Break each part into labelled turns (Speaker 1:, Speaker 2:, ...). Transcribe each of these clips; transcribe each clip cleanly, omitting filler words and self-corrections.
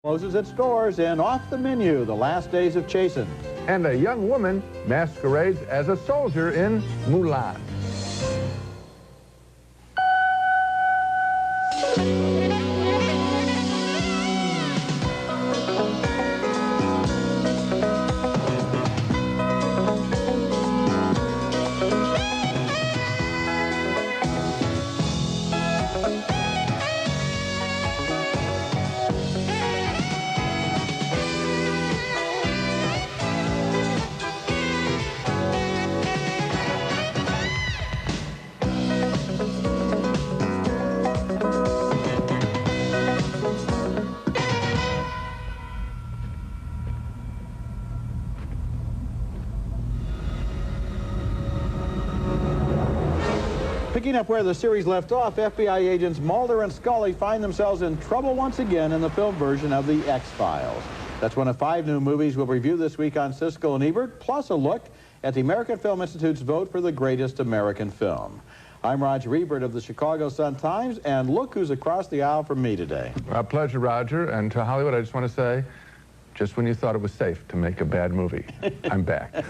Speaker 1: Closes its doors in Off the Menu, The Last Days of Chasen.
Speaker 2: And a young woman masquerades as a soldier in Mulan.
Speaker 1: Picking up where the series left off, FBI agents Mulder and Scully find themselves in trouble once again in the film version of The X-Files. That's one of 5 new movies we'll review this week on Siskel and Ebert, plus a look at the American Film Institute's vote for the greatest American film. I'm Roger Ebert of the Chicago Sun-Times, and look who's across the aisle from me today.
Speaker 2: A pleasure, Roger. And to Hollywood, I just want to say, just when you thought it was safe to make a bad movie, I'm back.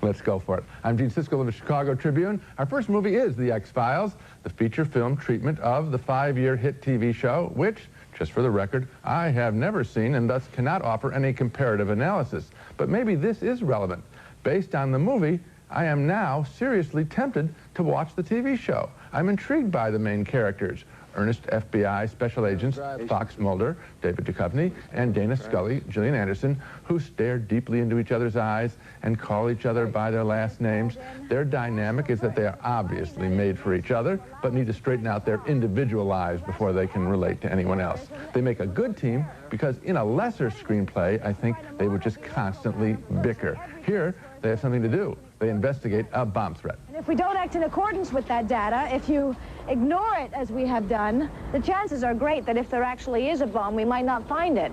Speaker 2: Let's go for it. I'm Gene Siskel of the Chicago Tribune. Our first movie is The X-Files, the feature film treatment of the 5-year hit TV show, which, just for the record, I have never seen and thus cannot offer any comparative analysis. But maybe this is relevant. Based on the movie, I am now seriously tempted to watch the TV show. I'm intrigued by the main characters, earnest FBI special agents Fox Mulder, David Duchovny, and Dana Scully, Gillian Anderson, who stare deeply into each other's eyes and call each other by their last names. Their dynamic is that they are obviously made for each other, but need to straighten out their individual lives before they can relate to anyone else. They make a good team because in a lesser screenplay, I think they would just constantly bicker. Here, they have something to do. They investigate a bomb threat.
Speaker 3: And if we don't act in accordance with that data, if you ignore it as we have done, the chances are great that if there actually is a bomb, we might not find it.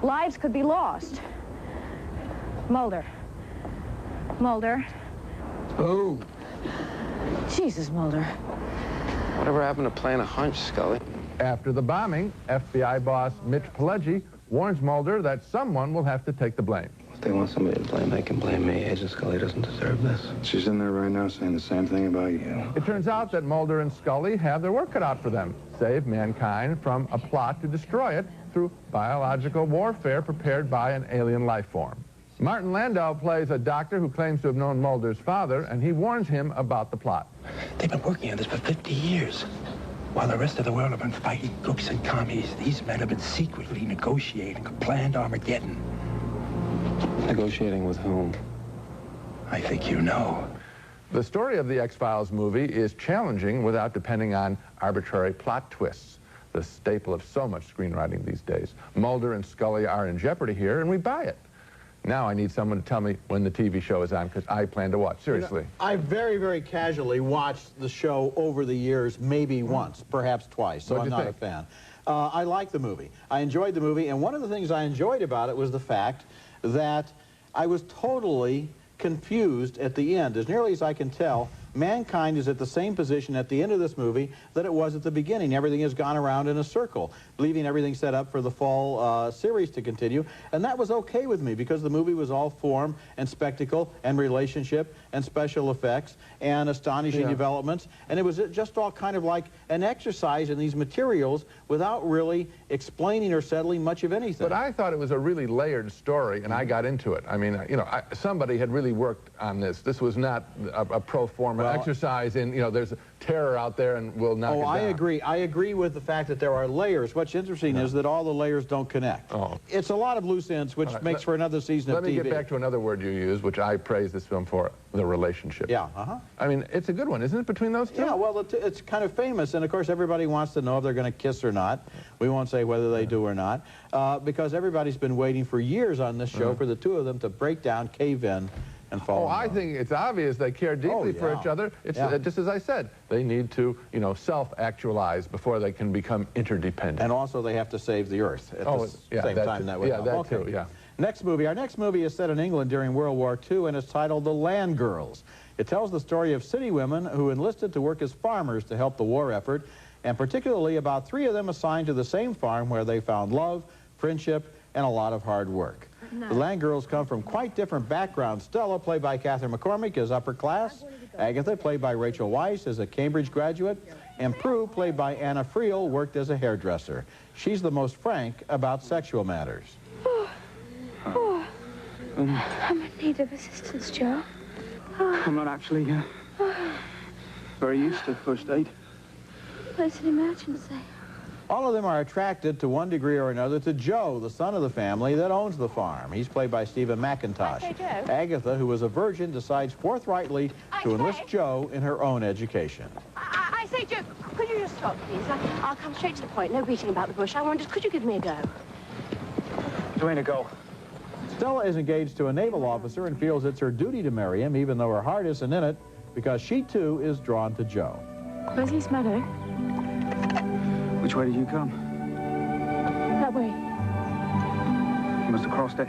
Speaker 3: Lives could be lost. Mulder. Mulder.
Speaker 4: Oh.
Speaker 3: Jesus, Mulder.
Speaker 4: Whatever happened to playing a hunch, Scully?
Speaker 2: After the bombing, FBI boss Mitch Pileggi warns Mulder that someone will have to take the blame.
Speaker 4: If they want somebody to blame, they can blame me. Agent Scully doesn't deserve this.
Speaker 5: She's in there right now saying the same thing about you.
Speaker 2: It turns out that Mulder and Scully have their work cut out for them. Save mankind from a plot to destroy it through biological warfare prepared by an alien life form. Martin Landau plays a doctor who claims to have known Mulder's father, and he warns him about the plot.
Speaker 6: They've been working on this for 50 years. While the rest of the world have been fighting crooks and commies, these men have been secretly negotiating a planned Armageddon.
Speaker 4: Negotiating with whom?
Speaker 6: I think you know.
Speaker 2: The story of the X-Files movie is challenging without depending on arbitrary plot twists, the staple of so much screenwriting these days. Mulder and Scully are in jeopardy here, and we buy it. Now I need someone to tell me when the TV show is on, because I plan to watch. Seriously.
Speaker 1: You know, I very, very casually watched the show over the years, maybe once, perhaps twice, so I'm not a fan. I like the movie. I enjoyed the movie, and one of the things I enjoyed about it was the fact that I was totally confused at the end. As nearly as I can tell, mankind is at the same position at the end of this movie that it was at the beginning. Everything has gone around in a circle, leaving everything set up for the fall series to continue. And that was okay with me because the movie was all form and spectacle and relationship and special effects and astonishing developments. And it was just all kind of like an exercise in these materials without really explaining or settling much of anything.
Speaker 2: But I thought it was a really layered story, and I got into it. I mean, you know, somebody had really worked on this. This was not a pro forma exercise in, you know, there's terror out there and we'll knock it down.
Speaker 1: I agree. I agree with the fact that there are layers. What's interesting is that all the layers don't connect. It's a lot of loose ends, which makes for another season of TV.
Speaker 2: Let me get back to another word you use, which I praise this film for, the relationship.
Speaker 1: Yeah,
Speaker 2: I mean, it's a good one, isn't it, between those two?
Speaker 1: Yeah, well, it's kind of famous, and of course everybody wants to know if they're going to kiss or not. We won't say whether they do or not, because everybody's been waiting for years on this show for the two of them to break down, cave in, and fall in love.
Speaker 2: I think it's obvious they care deeply for each other. It's just as I said, they need to, you know, self-actualize before they can become interdependent.
Speaker 1: And also they have to save the Earth at the same time.
Speaker 2: That too, yeah.
Speaker 1: Next movie. Our next movie is set in England during World War II, and it's titled The Land Girls. It tells the story of city women who enlisted to work as farmers to help the war effort, and particularly about 3 of them assigned to the same farm where they found love, friendship, and a lot of hard work. The Land girls come from quite different backgrounds. Stella, played by Catherine McCormick, is upper class. Agatha, played by Rachel Weisz, is a Cambridge graduate. And Prue, played by Anna Friel, worked as a hairdresser. She's the most frank about sexual matters.
Speaker 7: I'm in need of assistance, Joe.
Speaker 5: I'm not actually very used to first date.
Speaker 7: Well, it's an emergency.
Speaker 1: All of them are attracted to one degree or another to Joe, the son of the family that owns the farm. He's played by Stephen McIntosh.
Speaker 3: Hi, Joe.
Speaker 1: Agatha, who is a virgin, decides forthrightly to enlist Joe in her own education.
Speaker 3: I say, Joe, could you just stop, please? I'll come straight to the point. No beating about the bush. I wondered, could you give me a go?
Speaker 5: Dwayne, a go.
Speaker 1: Stella is engaged to a naval officer and feels it's her duty to marry him, even though her heart isn't in it, because she, too, is drawn to Joe.
Speaker 7: Where's East Meadow?
Speaker 5: Which way did you come?
Speaker 7: That way.
Speaker 5: You must have crossed it.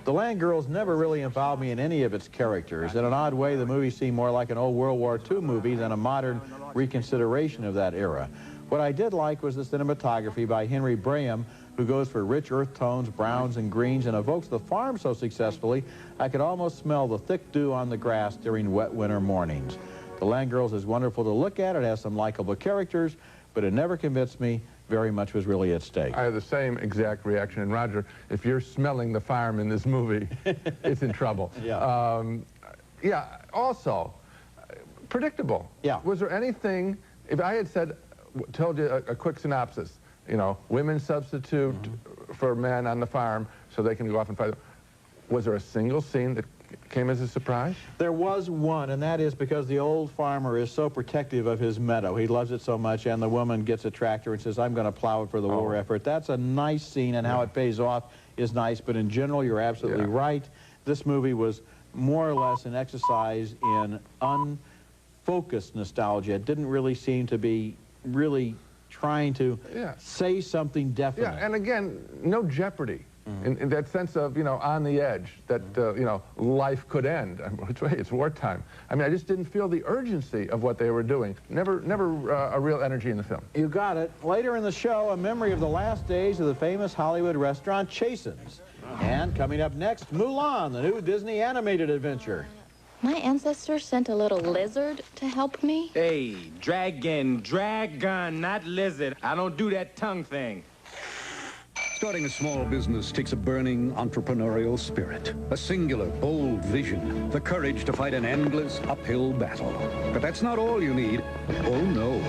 Speaker 1: The Land girls never really involved me in any of its characters. In an odd way, the movie seemed more like an old World War II movie than a modern reconsideration of that era. What I did like was the cinematography by Henry Braham, who goes for rich earth tones, browns and greens, and evokes the farm so successfully, I could almost smell the thick dew on the grass during wet winter mornings. The Land girls is wonderful to look at. It has some likable characters, but it never convinced me very much was really at stake.
Speaker 2: I have the same exact reaction. And Roger, if you're smelling the farm in this movie, it's in trouble.
Speaker 1: Yeah.
Speaker 2: Yeah, also, predictable.
Speaker 1: Yeah.
Speaker 2: Was there anything, if I had said, told you a quick synopsis, you know, women substitute for men on the farm so they can go off and fight, was there a single scene that came as a surprise?
Speaker 1: There was one, and that is because the old farmer is so protective of his meadow. He loves it so much, and the woman gets a tractor and says, I'm going to plow it for the war effort. That's a nice scene, and how it pays off is nice, but in general, you're absolutely right. This movie was more or less an exercise in unfocused nostalgia. It didn't really seem to be really trying to say something definite.
Speaker 2: Yeah, and again, no jeopardy. In that sense of, you know, on the edge, that, you know, life could end. It's wartime. I mean, I just didn't feel the urgency of what they were doing. Never a real energy in the film.
Speaker 1: You got it. Later in the show, a memory of the last days of the famous Hollywood restaurant Chasen's. And coming up next, Mulan, the new Disney animated adventure.
Speaker 8: My ancestors sent a little lizard to help me.
Speaker 9: Hey, dragon, not lizard. I don't do that tongue thing.
Speaker 10: Starting a small business takes a burning entrepreneurial spirit, a singular, bold vision, the courage to fight an endless uphill battle. But that's not all you need. Oh, no.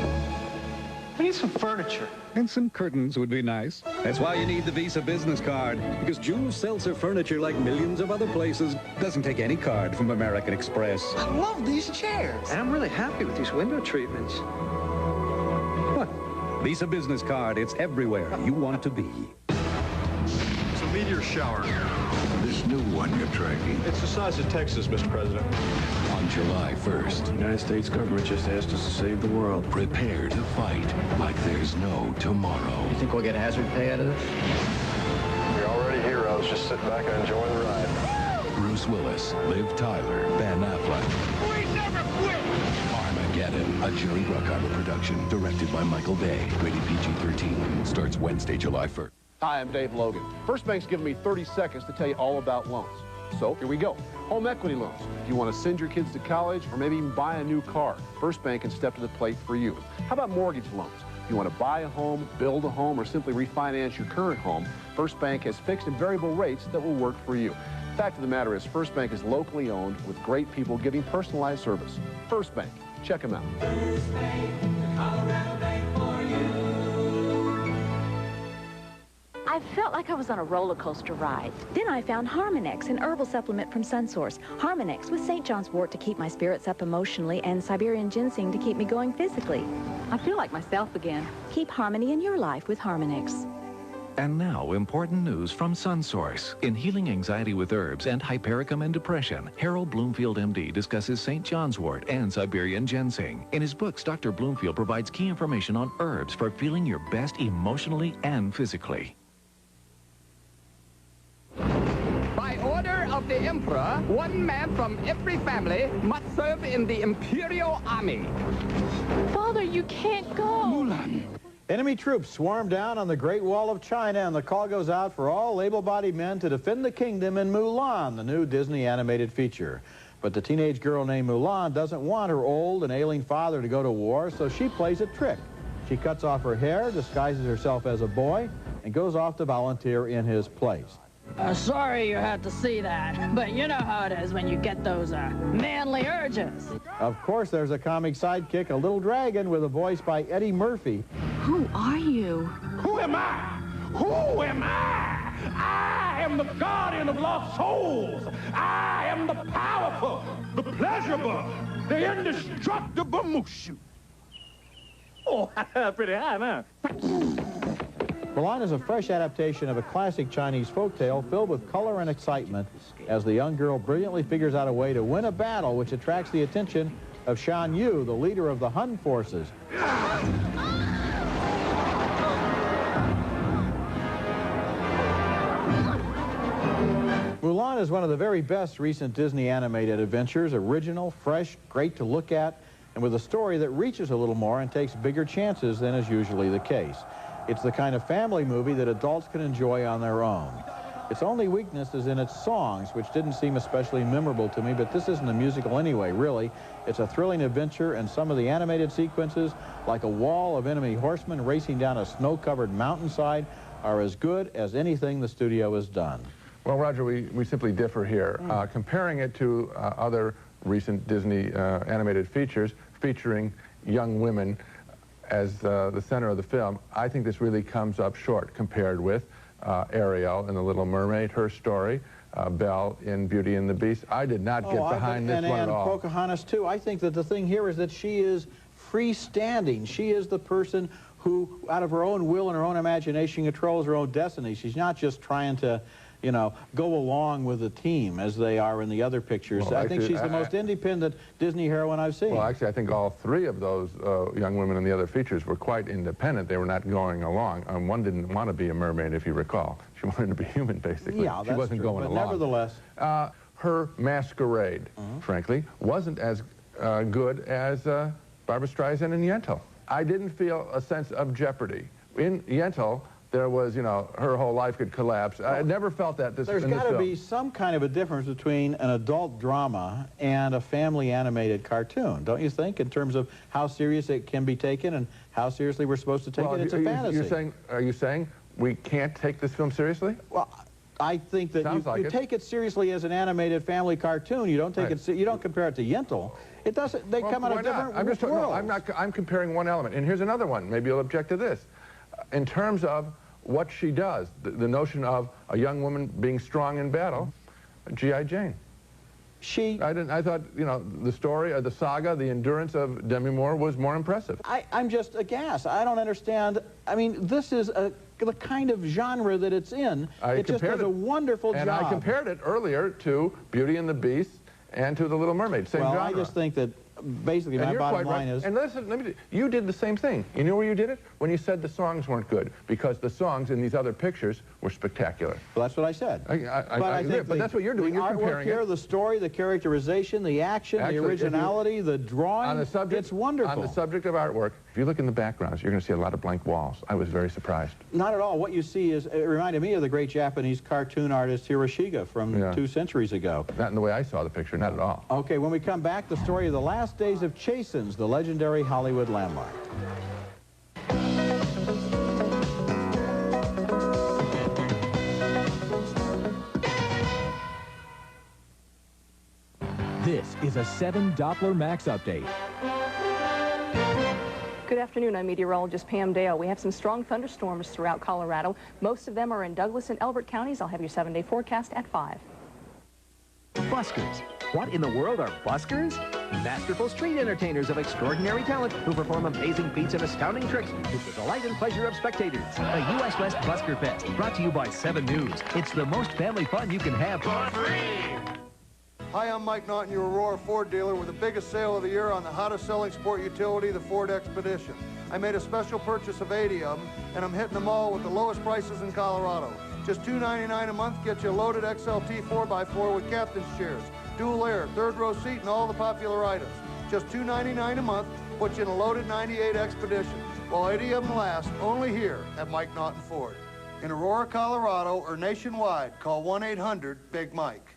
Speaker 6: I need some furniture.
Speaker 10: And some curtains would be nice. That's why you need the Visa business card, because Jules sells her furniture like millions of other places. Doesn't take any card from American Express.
Speaker 6: I love these chairs. And I'm really happy with these window treatments.
Speaker 10: What? Visa business card, it's everywhere you want to be.
Speaker 11: It's a meteor shower.
Speaker 12: This new one you're tracking.
Speaker 11: It's the size of Texas, Mr. President.
Speaker 12: On July 1st.
Speaker 4: The United States government just asked us to save the world.
Speaker 12: Prepare to fight like there's no tomorrow.
Speaker 4: You think we'll get hazard pay out of this?
Speaker 11: We're already heroes. Just sit back and enjoy the ride.
Speaker 12: Bruce Willis, Liv Tyler, Ben Affleck.
Speaker 9: We never quit!
Speaker 12: Armageddon, a Jerry Bruckheimer production, directed by Michael Bay. Rated PG-13. Starts Wednesday, July 1st.
Speaker 13: Hi, I'm Dave Logan. First Bank's given me 30 seconds to tell you all about loans. So here we go. Home equity loans. If you want to send your kids to college or maybe even buy a new car, First Bank can step to the plate for you. How about mortgage loans? If you want to buy a home, build a home, or simply refinance your current home, First Bank has fixed and variable rates that will work for you. The fact of the matter is First Bank is locally owned with great people giving personalized service. First Bank. Check them out.
Speaker 14: First Bank, the Colorado Bank for you.
Speaker 15: I felt like I was on a roller coaster ride. Then I found Harmonex, an herbal supplement from SunSource. Harmonex with St. John's wort to keep my spirits up emotionally and Siberian ginseng to keep me going physically. I feel like myself again. Keep harmony in your life with Harmonex.
Speaker 16: And now, important news from SunSource. In Healing Anxiety with Herbs and Hypericum and Depression, Harold Bloomfield, MD, discusses St. John's wort and Siberian ginseng. In his books, Dr. Bloomfield provides key information on herbs for feeling your best emotionally and physically.
Speaker 17: By order of the Emperor, one man from every family must serve in the Imperial Army.
Speaker 7: Father, you can't go.
Speaker 6: Mulan,
Speaker 1: Enemy troops swarm down on the Great Wall of China, and the call goes out for all able-bodied men to defend the kingdom in Mulan, the new Disney animated feature. But the teenage girl named Mulan doesn't want her old and ailing father to go to war, so she plays a trick. She cuts off her hair, disguises herself as a boy, and goes off to volunteer in his place.
Speaker 18: Sorry you had to see that, but you know how it is when you get those manly urges.
Speaker 1: Of course, there's a comic sidekick, a little dragon, with a voice by Eddie Murphy.
Speaker 18: Who are you?
Speaker 9: Who am I? Who am I? I am the guardian of lost souls. I am the powerful, the pleasurable, the indestructible Mushu. Oh, pretty high, huh?
Speaker 1: Mulan is a fresh adaptation of a classic Chinese folktale filled with color and excitement as the young girl brilliantly figures out a way to win a battle which attracts the attention of Shan Yu, the leader of the Han forces. Mulan is one of the very best recent Disney animated adventures, original, fresh, great to look at, and with a story that reaches a little more and takes bigger chances than is usually the case. It's the kind of family movie that adults can enjoy on their own. Its only weakness is in its songs, which didn't seem especially memorable to me, but this isn't a musical anyway, really. It's a thrilling adventure, and some of the animated sequences, like a wall of enemy horsemen racing down a snow-covered mountainside, are as good as anything the studio has done.
Speaker 2: Well, Roger, we simply differ here. Comparing it to other recent Disney animated features featuring young women as the center of the film, I think this really comes up short compared with Ariel in The Little Mermaid, her story, Belle in Beauty and the Beast. I did not get behind this one at all.
Speaker 1: And Pocahontas, too. I think that the thing here is that she is freestanding. She is the person who, out of her own will and her own imagination, controls her own destiny. She's not just trying to, you know, go along with the team as they are in the other pictures. Well, I think she's the most independent Disney heroine I've seen.
Speaker 2: Well, actually, I think all three of those young women in the other features were quite independent. They were not going along. One didn't want to be a mermaid, if you recall. She wanted to be human, basically.
Speaker 1: Yeah,
Speaker 2: she wasn't going along.
Speaker 1: Nevertheless.
Speaker 2: Her masquerade, frankly, wasn't as good as Barbra Streisand in Yentl. I didn't feel a sense of jeopardy. In Yentl, there was, you know, her whole life could collapse. I never felt that
Speaker 1: There's got to be some kind of a difference between an adult drama and a family animated cartoon, don't you think, in terms of how serious it can be taken and how seriously we're supposed to take it? It's a fantasy.
Speaker 2: Are you saying we can't take this film seriously?
Speaker 1: Well, I think that you take it seriously as an animated family cartoon. You don't take it. You don't compare it to Yentl. It doesn't. They come out of different worlds.
Speaker 2: No, I'm comparing one element. And here's another one. Maybe you'll object to this. In terms of what she does, the notion of a young woman being strong in battle, G.I. Jane. I thought, you know, the story, the saga, the endurance of Demi Moore was more impressive.
Speaker 1: I'm just aghast. I don't understand. I mean, this is the kind of genre that it's in. It just does a wonderful job.
Speaker 2: And I compared it earlier to Beauty and the Beast and to The Little Mermaid. Same genre.
Speaker 1: I just think that basically my bottom line is...
Speaker 2: And listen, let me you did the same thing. You know where you did it? When you said the songs weren't good, because the songs in these other pictures were spectacular.
Speaker 1: Well, that's what I said.
Speaker 2: But that's what you're doing. You're comparing
Speaker 1: here, the story, the characterization, the action, the originality, the drawing, it's wonderful.
Speaker 2: On the subject of artwork, if you look in the backgrounds, you're going to see a lot of blank walls. I was very surprised.
Speaker 1: Not at all. What you see is, it reminded me of the great Japanese cartoon artist Hiroshige from 2 centuries ago.
Speaker 2: Not in the way I saw the picture, not at all.
Speaker 1: Okay, when we come back, the story of the last days of Chasen, the legendary Hollywood landmark.
Speaker 19: This is a 7 Doppler Max update.
Speaker 20: Good afternoon, I'm meteorologist Pam Dale. We have some strong thunderstorms throughout Colorado. Most of them are in Douglas and Elbert counties. I'll have your 7-day forecast at 5.
Speaker 19: Buskers. What in the world are buskers? Masterful street entertainers of extraordinary talent who perform amazing feats and astounding tricks to the delight and pleasure of spectators. The U.S. West Busker Fest, brought to you by 7 News. It's the most family fun you can have for free.
Speaker 21: Hi, I'm Mike Naughton, your Aurora Ford dealer with the biggest sale of the year on the hottest selling sport utility, the Ford Expedition. I made a special purchase of 80 of them, and I'm hitting them all with the lowest prices in Colorado. Just $2.99 a month gets you a loaded XLT 4x4 with captain's chairs, dual air, 3rd row seat, and all the popular items. Just $2.99 a month, put you in a loaded 98 Expedition, while 80 of them last, only here at Mike Naughton Ford. In Aurora, Colorado, or nationwide, call 1-800-BIG-MIKE.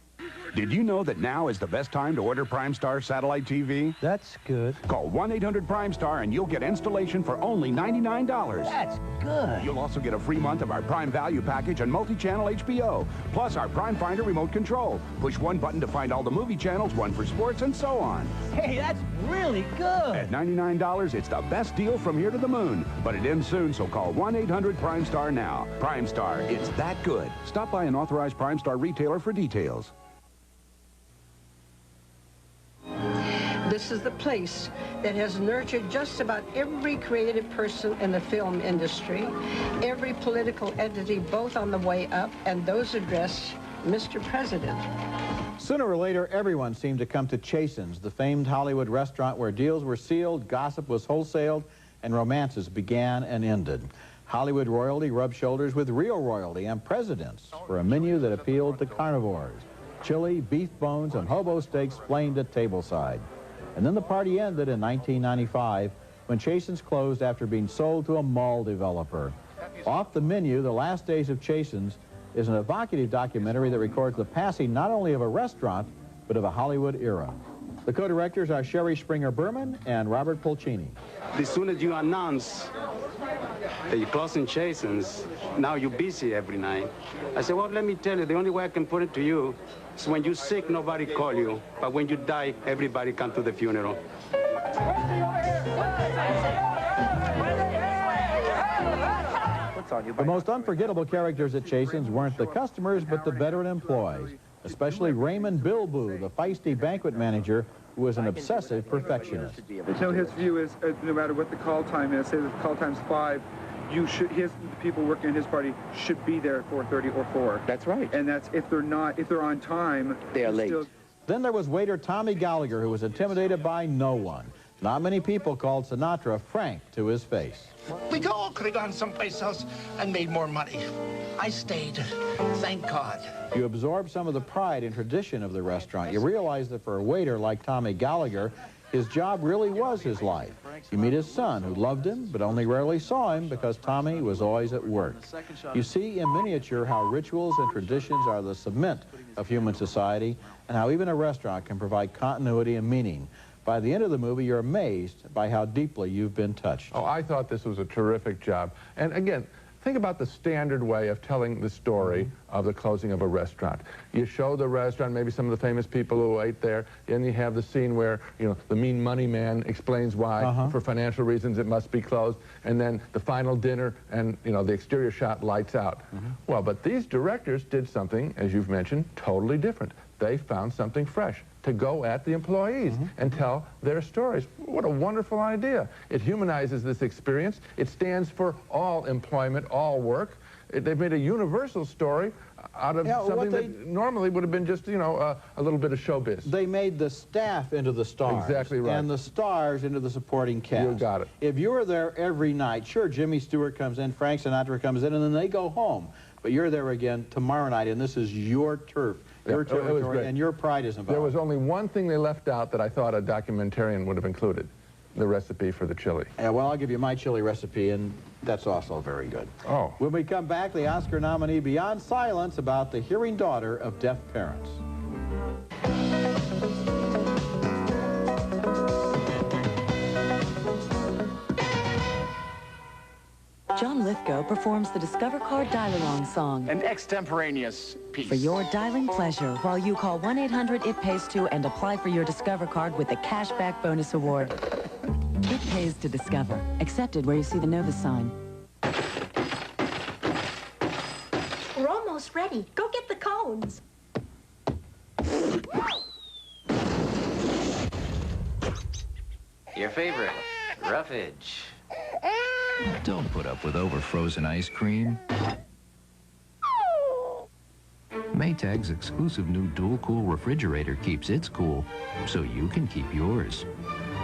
Speaker 3: Did you know that now is the best time to order Prime Star satellite TV?
Speaker 22: That's good.
Speaker 3: Call 1-800-Prime Star and you'll get installation for only $99.
Speaker 22: That's good.
Speaker 3: You'll also get a free month of our Prime Value package and multi-channel HBO, plus our Prime Finder remote control. Push one button to find all the movie channels, one for sports, and so on.
Speaker 22: Hey, that's really good.
Speaker 3: At $99, it's the best deal from here to the moon. But it ends soon, so call 1-800-Prime Star now. Prime Star, it's that good. Stop by an authorized Prime Star retailer for details.
Speaker 23: This is the place that has nurtured just about every creative person in the film industry, every political entity, both on the way up and those addressed Mr. President.
Speaker 1: Sooner or later, everyone seemed to come to Chasen's, the famed Hollywood restaurant where deals were sealed, gossip was wholesaled, and romances began and ended. Hollywood royalty rubbed shoulders with real royalty and presidents for a menu that appealed to carnivores. Chili, beef bones, and hobo steaks flamed at tableside. And then the party ended in 1995 when Chasen's closed after being sold to a mall developer. Off the menu, The Last Days of Chasen's is an evocative documentary that records the passing not only of a restaurant, but of a Hollywood era. The co-directors are Sherry Springer-Berman and Robert Pulcini.
Speaker 24: As soon as you announce that you're closing Chasen's, now you're busy every night. I said, well, let me tell you, the only way I can put it to you is when you're sick, nobody call you. But when you die, everybody come to the funeral.
Speaker 1: The most unforgettable characters at Chasen's weren't the customers, but the veteran employees, especially Raymond Bilboo, the feisty banquet manager who was an obsessive perfectionist.
Speaker 5: So his view is, no matter what the call time is, say the call time's 5, the people working in his party should be there at 4:30 or 4.
Speaker 24: That's right.
Speaker 5: And that's if they're on time,
Speaker 24: they are late.
Speaker 1: Then there was waiter Tommy Gallagher, who was intimidated by no one. Not many people called Sinatra Frank to his face.
Speaker 6: We all could have gone someplace else and made more money. I stayed, thank God.
Speaker 1: You absorb some of the pride and tradition of the restaurant. You realize that for a waiter like Tommy Gallagher, his job really was his life. You meet his son, who loved him, but only rarely saw him because Tommy was always at work. You see in miniature how rituals and traditions are the cement of human society, and how even a restaurant can provide continuity and meaning. By the end of the movie, you're amazed by how deeply you've been touched.
Speaker 2: Oh, I thought this was a terrific job. And again, think about the standard way of telling the story of the closing of a restaurant. You show the restaurant, maybe some of the famous people who ate there, and you have the scene where, you know, the mean money man explains why, for financial reasons, it must be closed, and then the final dinner, and, you know, the exterior shot lights out. Well, but these directors did something, as you've mentioned, totally different. They found something fresh to go at the employees and tell their stories. What a wonderful idea. It humanizes this experience. It stands for all employment, all work. They've made a universal story out of something that normally would have been just, you know, a little bit of showbiz.
Speaker 1: They made the staff into the stars.
Speaker 2: Exactly right.
Speaker 1: And the stars into the supporting cast.
Speaker 2: You got it.
Speaker 1: If you were there every night, sure, Jimmy Stewart comes in, Frank Sinatra comes in, and then they go home. But you're there again tomorrow night, and this is your turf, your territory, and your pride is involved.
Speaker 2: There was only one thing they left out that I thought a documentarian would have included, the recipe for the chili.
Speaker 1: Yeah, well, I'll give you my chili recipe, and that's also very good.
Speaker 2: Oh.
Speaker 1: When we come back, the Oscar nominee Beyond Silence about the hearing daughter of deaf parents.
Speaker 25: John Lithgow performs the Discover Card Dial-Along song.
Speaker 26: An extemporaneous piece.
Speaker 25: For your dialing pleasure, while you call 1-800-IT-PAYS-2 and apply for your Discover Card with the Cashback Bonus Award. It pays to discover. Accepted where you see the Novus sign.
Speaker 27: We're almost ready. Go get the cones.
Speaker 28: Your favorite, Roughage.
Speaker 29: Don't put up with over-frozen ice cream. Maytag's exclusive new dual-cool refrigerator keeps its cool, so you can keep yours.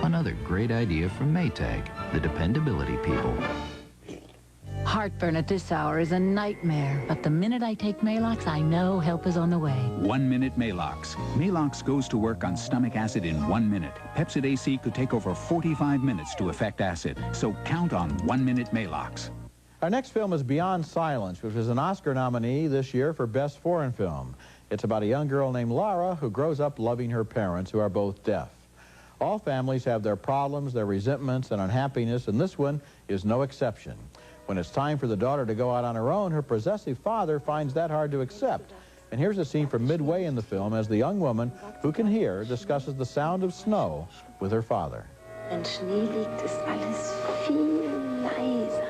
Speaker 29: Another great idea from Maytag, the dependability people.
Speaker 4: Heartburn at this hour is a nightmare, but the minute I take Malox, I know help is on the way.
Speaker 8: 1 minute Malox. Malox goes to work on stomach acid in 1 minute. Pepsid AC could take over 45 minutes to affect acid, so count on 1 minute Malox.
Speaker 1: Our next film is Beyond Silence, which is an Oscar nominee this year for Best Foreign Film. It's about a young girl named Lara who grows up loving her parents, who are both deaf. All families have their problems, their resentments, and unhappiness, and this one is no exception. When it's time for the daughter to go out on her own, her possessive father finds that hard to accept. And here's a scene from midway in the film as the young woman, who can hear, discusses the sound of snow with her father.
Speaker 7: Wenn Schnee liegt, ist alles viel leiser.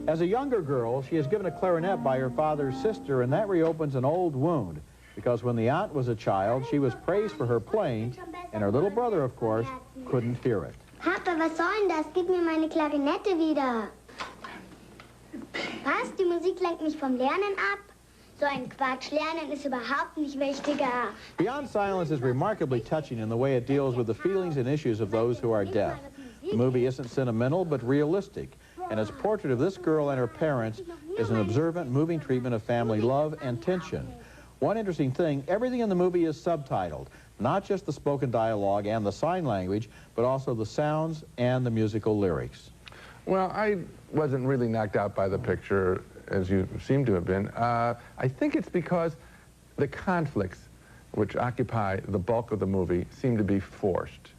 Speaker 1: As a younger girl, she is given a clarinet by her father's sister, and that reopens an old wound. Because when the aunt was a child, she was praised for her playing, and her little brother, of course, couldn't hear it.
Speaker 10: Papa, was soll denn das? Gib mir meine Klarinette wieder. Was? Die Musik lenkt mich vom Lernen ab? So ein Quatsch. Lernen ist überhaupt nicht wichtiger.
Speaker 1: Beyond Silence is remarkably touching in the way it deals with the feelings and issues of those who are deaf. The movie isn't sentimental, but realistic, and its portrait of this girl and her parents is an observant, moving treatment of family love and tension. One interesting thing, everything in the movie is subtitled, not just the spoken dialogue and the sign language, but also the sounds and the musical lyrics.
Speaker 2: Well, I wasn't really knocked out by the picture, as you seem to have been. I think it's because the conflicts which occupy the bulk of the movie seem to be forced.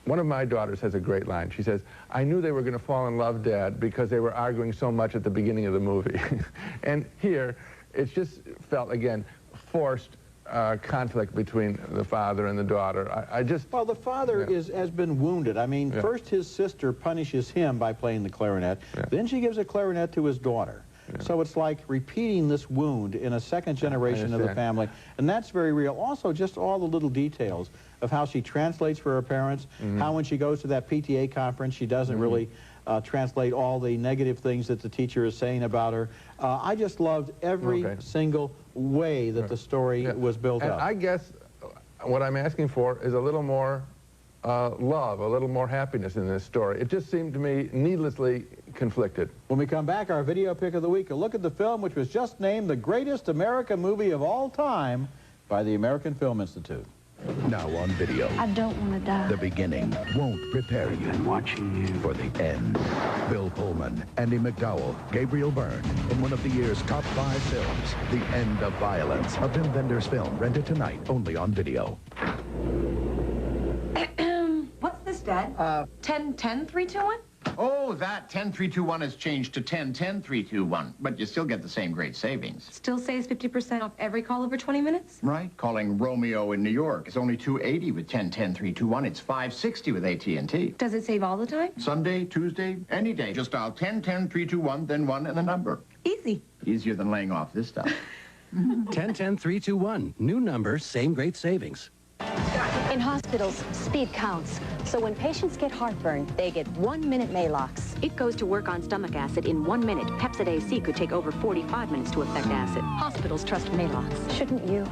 Speaker 2: One of my daughters has a great line. She says, "I knew they were going to fall in love, Dad, because they were arguing so much at the beginning of the movie." And here, it's just felt, again, forced conflict between the father and the daughter.
Speaker 1: Well, the father has been wounded. I mean, first his sister punishes him by playing the clarinet. Then she gives a clarinet to his daughter. So it's like repeating this wound in a second generation of the family. And that's very real. Also, just all the little details of how she translates for her parents, how when she goes to that PTA conference, she doesn't really translate all the negative things that the teacher is saying about her. I just loved every single way that the story was built up.
Speaker 2: I guess what I'm asking for is a little more love, a little more happiness in this story. It just seemed to me needlessly conflicted.
Speaker 1: When we come back, our video pick of the week, a look at the film which was just named the greatest American movie of all time by the American Film Institute.
Speaker 11: Now on video.
Speaker 7: I don't want to die.
Speaker 11: The beginning won't prepare you. I'm watching you for the end. Bill Pullman, Andy McDowell, Gabriel Byrne in one of the year's top 5 films, The End of Violence, a Wim Wenders film, rented tonight only on video.
Speaker 12: What's this, Dad? 10-10-3-2-1?
Speaker 26: Oh, that 10-3-2-1 has changed to 10-10-3-2-1, but you still get the same great savings.
Speaker 12: Still saves 50% off every call over 20 minutes?
Speaker 26: Right. Calling Romeo in New York is only $2.80 with 10-10-3-2-1. It's $5.60 with AT&T.
Speaker 12: Does it save all the time?
Speaker 26: Sunday, Tuesday, any day. Just dial 10-10-3-2-1, then 1 and the number.
Speaker 12: Easy.
Speaker 26: Easier than laying off this stuff.
Speaker 13: 10-10-3-2-1. New number, same great savings.
Speaker 14: In hospitals, speed counts. So when patients get heartburn, they get 1 minute Malox. It goes to work on stomach acid in 1 minute. Pepsid AC could take over 45 minutes to affect acid. Hospitals trust Malox. Shouldn't you?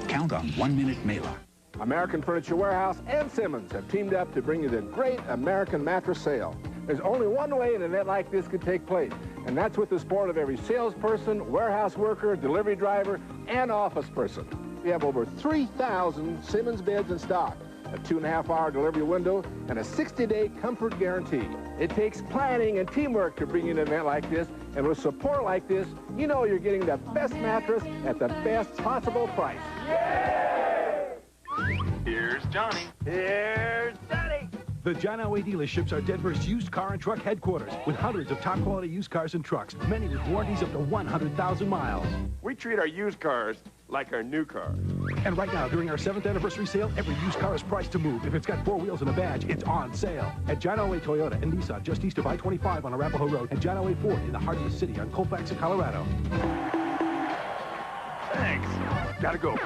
Speaker 8: Count on 1 minute Malox.
Speaker 15: American Furniture Warehouse and Simmons have teamed up to bring you the Great American Mattress Sale. There's only one way an event like this could take place, and that's with the support of every salesperson, warehouse worker, delivery driver, and office person. We have over 3,000 Simmons beds in stock, a 2.5-hour delivery window, and a 60-day comfort guarantee. It takes planning and teamwork to bring you an event like this, and with support like this, you know you're getting the best mattress at the best possible price. Yay!
Speaker 16: Here's Johnny.
Speaker 30: Here's Johnny. The John Elway dealerships are Denver's used car and truck headquarters, with hundreds of top-quality used cars and trucks, many with warranties up to 100,000 miles.
Speaker 16: We treat our used cars like our new cars.
Speaker 30: And right now, during our 7th anniversary sale, every used car is priced to move. If it's got 4 wheels and a badge, it's on sale. At John Elway Toyota and Nissan, just east of I-25 on Arapahoe Road, and John Elway Ford in the heart of the city on Colfax in Colorado.
Speaker 16: Thanks. Gotta go.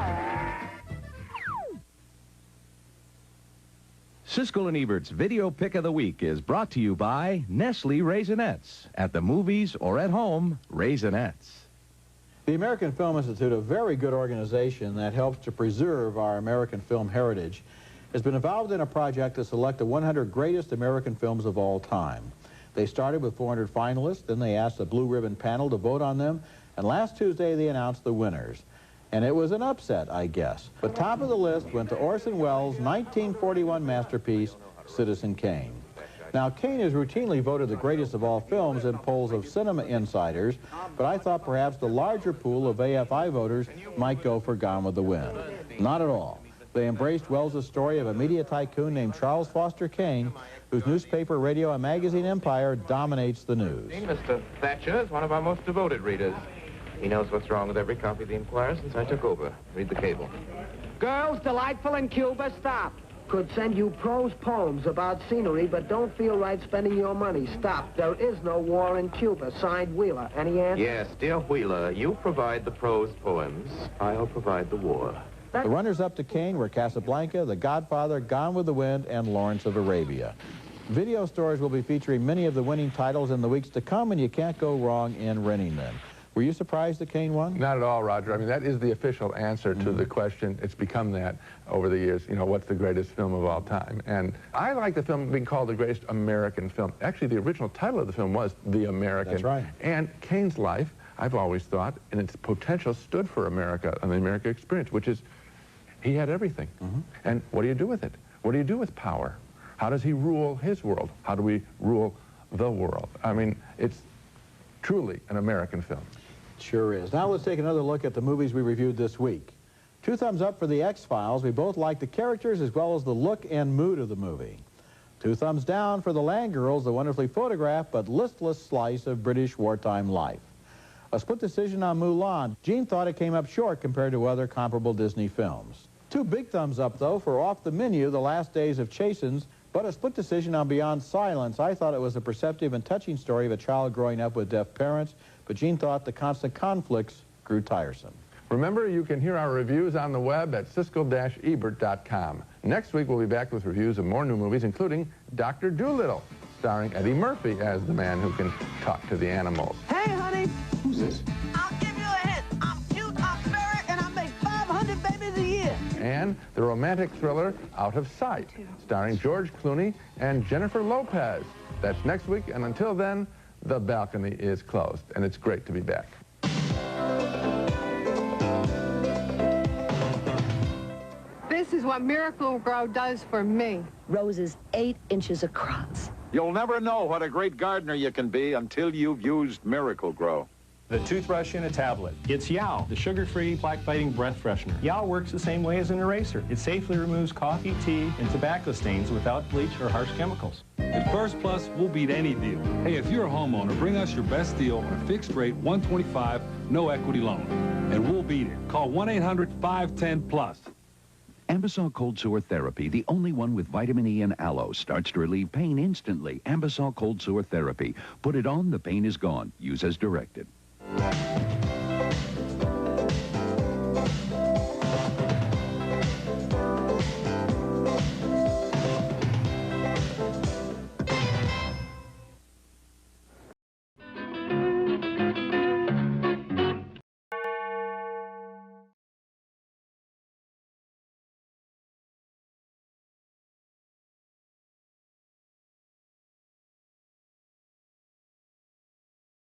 Speaker 31: Siskel and Ebert's Video Pick of the Week is brought to you by Nestle Raisinets. At the movies or at home, Raisinets.
Speaker 1: The American Film Institute, a very good organization that helps to preserve our American film heritage. has been involved in a project to select the 100 greatest American films of all time. They started with 400 finalists, then they asked the Blue Ribbon panel to vote on them, and last Tuesday they announced the winners. And it was an upset, I guess. But top of the list went to Orson Welles' 1941 masterpiece, Citizen Kane. Now, Kane is routinely voted the greatest of all films in polls of cinema insiders, but I thought perhaps the larger pool of AFI voters might go for Gone with the Wind. Not at all. They embraced Welles' story of a media tycoon named Charles Foster Kane, whose newspaper, radio, and magazine empire dominates the news.
Speaker 3: Mr. Thatcher is one of our most devoted readers. He knows what's wrong with every copy of the Enquirer since I took over. Read the cable.
Speaker 5: Girls delightful in Cuba, stop. Could send you prose poems about scenery, but don't feel right spending your money. Stop. There is no war in Cuba. Signed, Wheeler. Any answer?
Speaker 3: Yes, dear Wheeler, you provide the prose poems. I'll provide the war.
Speaker 1: The runners-up to Kane were Casablanca, The Godfather, Gone with the Wind, and Lawrence of Arabia. Video stores will be featuring many of the winning titles in the weeks to come, and you can't go wrong in renting them. Were you surprised that Kane won?
Speaker 2: Not at all, Roger. I mean, that is the official answer to the question. It's become that over the years, you know, what's the greatest film of all time? And I like the film being called the greatest American film. Actually, the original title of the film was The American.
Speaker 1: That's right.
Speaker 2: And Kane's life, I've always thought, and its potential stood for America and the American experience, which is he had everything. And what do you do with it? What do you do with power? How does he rule his world? How do we rule the world? I mean, it's truly an American film.
Speaker 1: Sure is. Now let's take another look at the movies we reviewed this week. 2 thumbs up for The X-Files. We both liked the characters as well as the look and mood of the movie. 2 thumbs down for The Land Girls, the wonderfully photographed but listless slice of British wartime life. A split decision on Mulan. Gene thought it came up short compared to other comparable Disney films. 2 big thumbs up, though, for Off the Menu, The Last Days of Chasen's, but a split decision on Beyond Silence. I thought it was a perceptive and touching story of a child growing up with deaf parents, but Gene thought the constant conflicts grew tiresome.
Speaker 2: Remember, you can hear our reviews on the web at Siskel-Ebert.com. Next week, we'll be back with reviews of more new movies, including Dr. Dolittle, starring Eddie Murphy as the man who can talk to the animals.
Speaker 5: Hey, honey.
Speaker 2: Who's this?
Speaker 5: I'll give you a hint. I'm cute, I'm married, and I make 500 babies a year.
Speaker 2: And the romantic thriller Out of Sight, starring George Clooney and Jennifer Lopez. That's next week, and until then, the balcony is closed, and it's great to be back.
Speaker 9: This is what Miracle Grow does for me.
Speaker 17: Roses 8 inches across.
Speaker 18: You'll never know what a great gardener you can be until you've used Miracle Grow.
Speaker 19: The toothbrush in a tablet. It's Yow, the sugar-free, plaque-fighting breath freshener. Yow works the same way as an eraser. It safely removes coffee, tea, and tobacco stains without bleach or harsh chemicals.
Speaker 20: At First Plus, we'll beat any deal. Hey, if you're a homeowner, bring us your best deal on a fixed rate, $125, no equity loan. And we'll beat it. Call 1-800-510-PLUS.
Speaker 8: Ambisol Cold Sore Therapy, the only one with vitamin E and aloe, starts to relieve pain instantly. Ambisol Cold Sore Therapy. Put it on, the pain is gone. Use as directed.